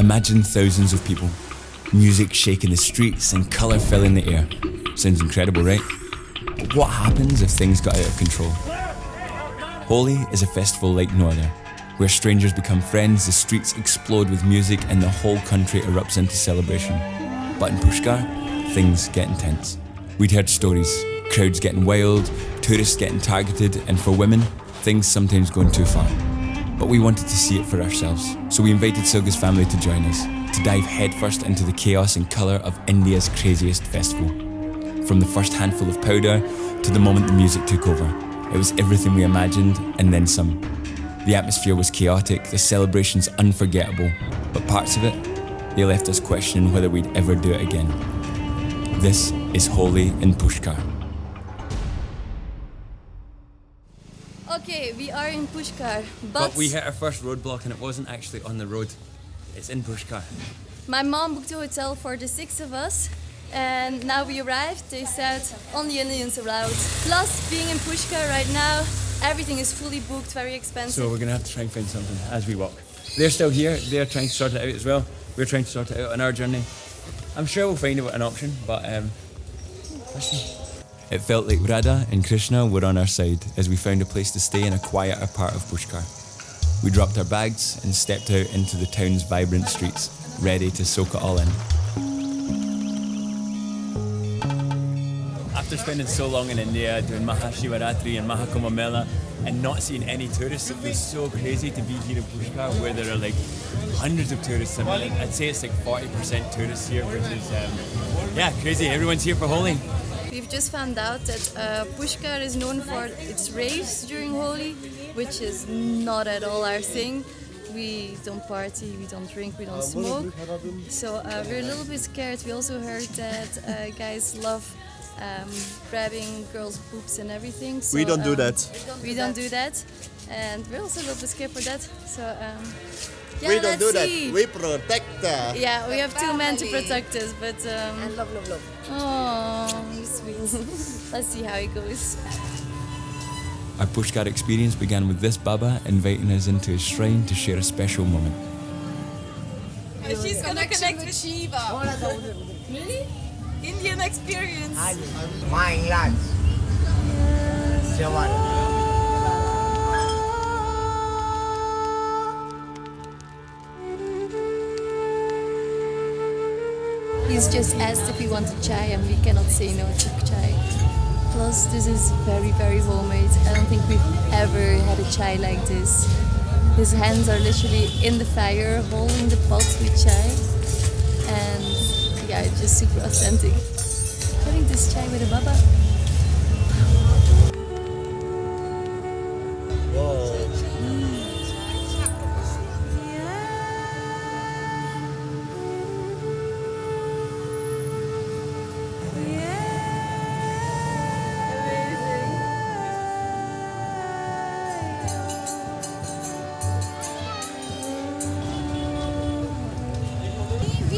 Imagine thousands of people, music shaking the streets and colour filling the air. Sounds incredible, right? But what happens if things got out of control? Holi is a festival like no other, where strangers become friends, the streets explode with music and the whole country erupts into celebration. But in Pushkar, things get intense. We'd heard stories, crowds getting wild, tourists getting targeted, and for women, things sometimes going too far. But we wanted to see it for ourselves, so we invited Silga's family to join us, to dive headfirst into the chaos and colour of India's craziest festival. From the first handful of powder to the moment the music took over, it was everything we imagined and then some. The atmosphere was chaotic, the celebrations unforgettable, but parts of it, they left us questioning whether we'd ever do it again. This is Holi in Pushkar. Okay, we are in Pushkar, but we hit our first roadblock and it wasn't actually on the road. It's in Pushkar. My mom booked a hotel for the 6 of us, and now we arrived. They said only Indians allowed. Plus, being in Pushkar right now, everything is fully booked, very expensive. So we're going to have to try and find something as we walk. They're still here, they're trying to sort it out as well. We're trying to sort it out on our journey. I'm sure we'll find an option, but let's see. It felt like Radha and Krishna were on our side as we found a place to stay in a quieter part of Pushkar. We dropped our bags and stepped out into the town's vibrant streets, ready to soak it all in. After spending so long in India doing Mahashivaratri and Mahakumbh Mela and not seeing any tourists, it feels so crazy to be here in Pushkar where there are like hundreds of tourists. I mean, I'd say it's like 40% tourists here, which is, crazy. Everyone's here for Holi. We've just found out that Pushkar is known for its raves during Holi, which is not at all our thing. We don't party, we don't drink, we don't smoke. So we're a little bit scared. We also heard that guys love grabbing girls' boobs and everything. So, we don't do that. We don't do that. And we're also a little bit scared for that. So we don't do that. We protect. Yeah, we have 2 men to protect us, but and love. Oh, sweet. Let's see how it goes. Our Pushkar experience began with this Baba inviting us into his shrine to share a special moment. She's gonna connect with Shiva. Really? Indian experience. My land. He's just asked if we wanted chai and we cannot say no to chai. Plus, this is very, very homemade. I don't think we've ever had a chai like this. His hands are literally in the fire, holding the pot with chai. And yeah, it's just super authentic. Having this chai with a baba.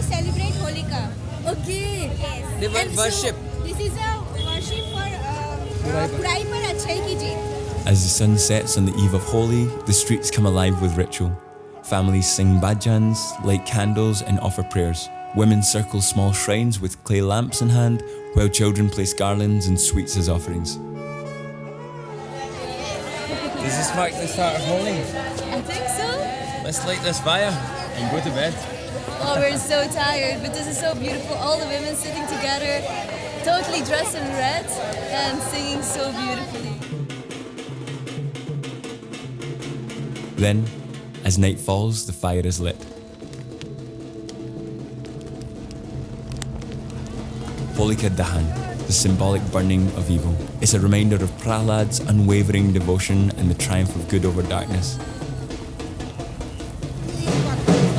Celebrate Holika. Okay. Yes. They will worship. This is a worship for Burai par Achai ki jeet. As the sun sets on the eve of Holi, the streets come alive with ritual. Families sing bhajans, light candles and offer prayers. Women circle small shrines with clay lamps in hand, while children place garlands and sweets as offerings. Does this mark the start of Holi? I think so. Let's light this fire and go to bed. Oh, we're so tired, but this is so beautiful. All the women sitting together, totally dressed in red and singing so beautifully. Then, as night falls, the fire is lit. Holika Dahan, the symbolic burning of evil. It's a reminder of Prahlad's unwavering devotion and the triumph of good over darkness.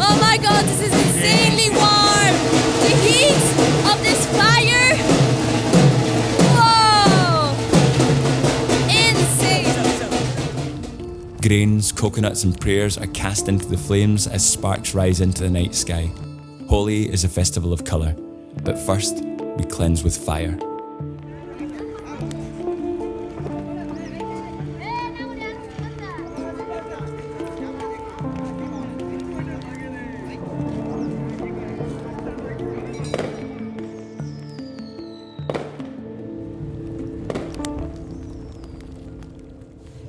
Oh my god, this is insanely warm! The heat of this fire! Whoa! Insane! Grains, coconuts and prayers are cast into the flames as sparks rise into the night sky. Holi is a festival of colour, but first we cleanse with fire.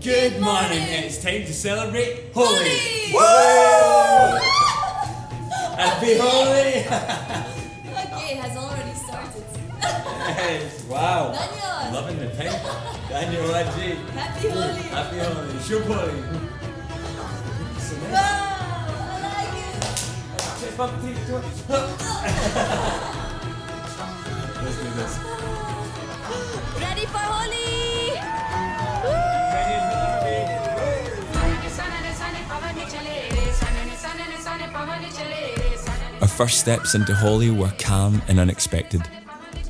Good morning, it's time to celebrate Holi! Woo! Happy Holi! Okay, has already started. Yes, wow! Daniel! Loving the pink. Daniel Raji. Happy Holi! Happy Holi. Shub Holi. Wow! I like it! Let's do this. Ready for Holi! Our first steps into Holi were calm and unexpected.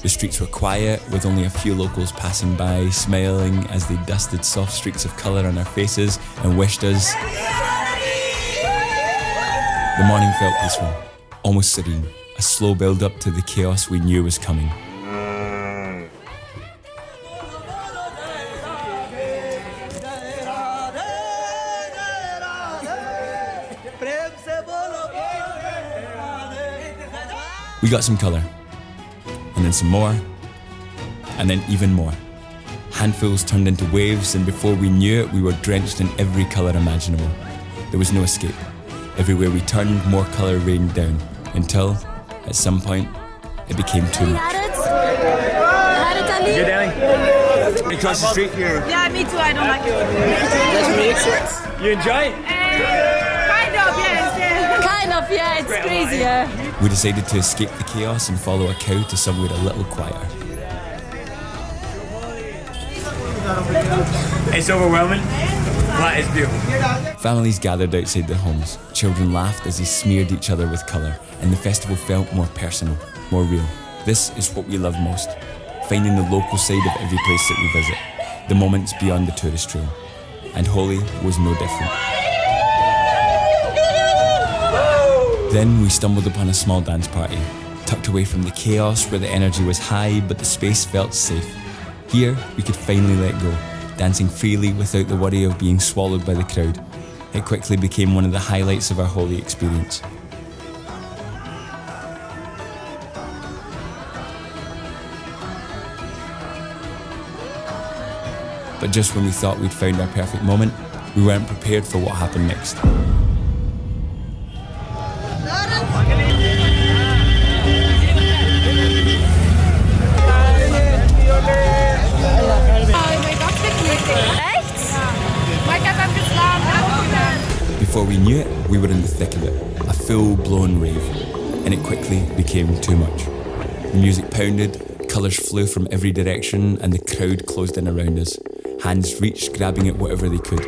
The streets were quiet, with only a few locals passing by, smiling as they dusted soft streaks of colour on our faces and wished us. The morning felt peaceful, almost serene, a slow build-up to the chaos we knew was coming. We got some colour, and then some more, and then even more. Handfuls turned into waves, and before we knew it, we were drenched in every colour imaginable. There was no escape. Everywhere we turned, more colour rained down, until, at some point, it became too much. Good, Ellie? Across the street here. Yeah, me too. I don't like it. You enjoy it? Kind of, yes. Kind of, yeah, it's crazy, yeah. We decided to escape the chaos and follow a cow to somewhere a little quieter. It's overwhelming, but it's beautiful. Families gathered outside their homes. Children laughed as they smeared each other with colour, and the festival felt more personal, more real. This is what we love most, finding the local side of every place that we visit, the moments beyond the tourist trail. And Holi was no different. Then we stumbled upon a small dance party, tucked away from the chaos where the energy was high but the space felt safe. Here, we could finally let go, dancing freely without the worry of being swallowed by the crowd. It quickly became one of the highlights of our Holi experience. But just when we thought we'd found our perfect moment, we weren't prepared for what happened next. Before we knew it, we were in the thick of it, a full-blown rave, and it quickly became too much. The music pounded, colours flew from every direction, and the crowd closed in around us. Hands reached, grabbing at whatever they could.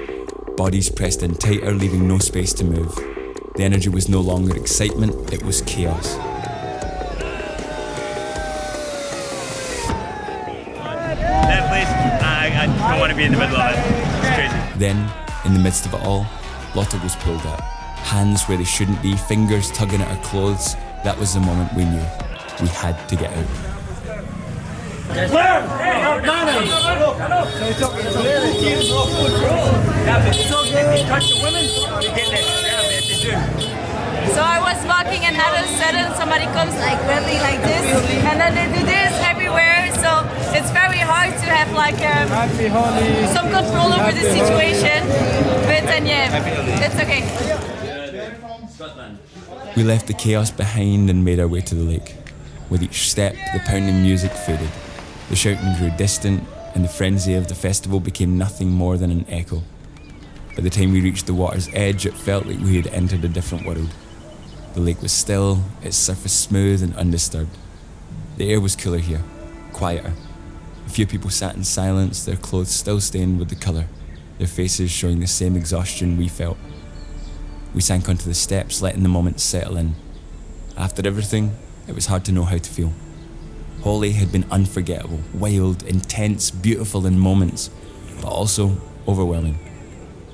Bodies pressed in tighter, leaving no space to move. The energy was no longer excitement, it was chaos. That place, I don't want to be in the middle of it. It's crazy. Then, in the midst of it all, Lotta was pulled out. Hands where they shouldn't be, fingers tugging at her clothes. That was the moment we knew. We had to get out. So I was walking and all of a sudden somebody comes like really like this and then they do this everywhere, so it's very hard to have like some control over the situation, but then yeah, it's okay. We left the chaos behind and made our way to the lake. With each step, the pounding music faded. The shouting grew distant, and the frenzy of the festival became nothing more than an echo. By the time we reached the water's edge, it felt like we had entered a different world. The lake was still, its surface smooth and undisturbed. The air was cooler here, quieter. A few people sat in silence, their clothes still stained with the colour, their faces showing the same exhaustion we felt. We sank onto the steps, letting the moment settle in. After everything, it was hard to know how to feel. Holi had been unforgettable, wild, intense, beautiful in moments, but also overwhelming.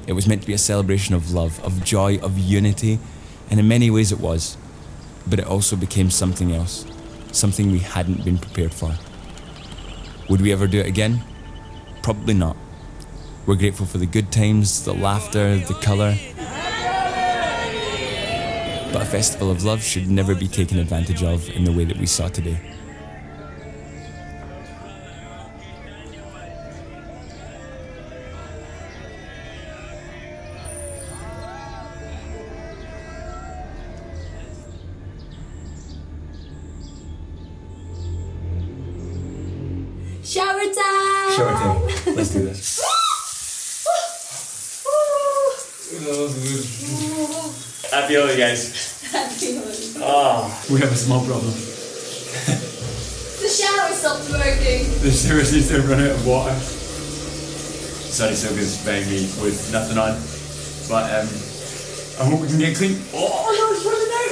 It was meant to be a celebration of love, of joy, of unity, and in many ways it was. But it also became something else, something we hadn't been prepared for. Would we ever do it again? Probably not. We're grateful for the good times, the laughter, the colour. But a festival of love should never be taken advantage of in the way that we saw today. Shower time! Shower time. Let's do this. Happy Holi, guys. Happy Holi. Oh, we have a small problem. The shower stopped working. The shower seems to have run out of water. Sorry, Silka's behind me with nothing on. But I hope we can get clean. Oh no, it's running out!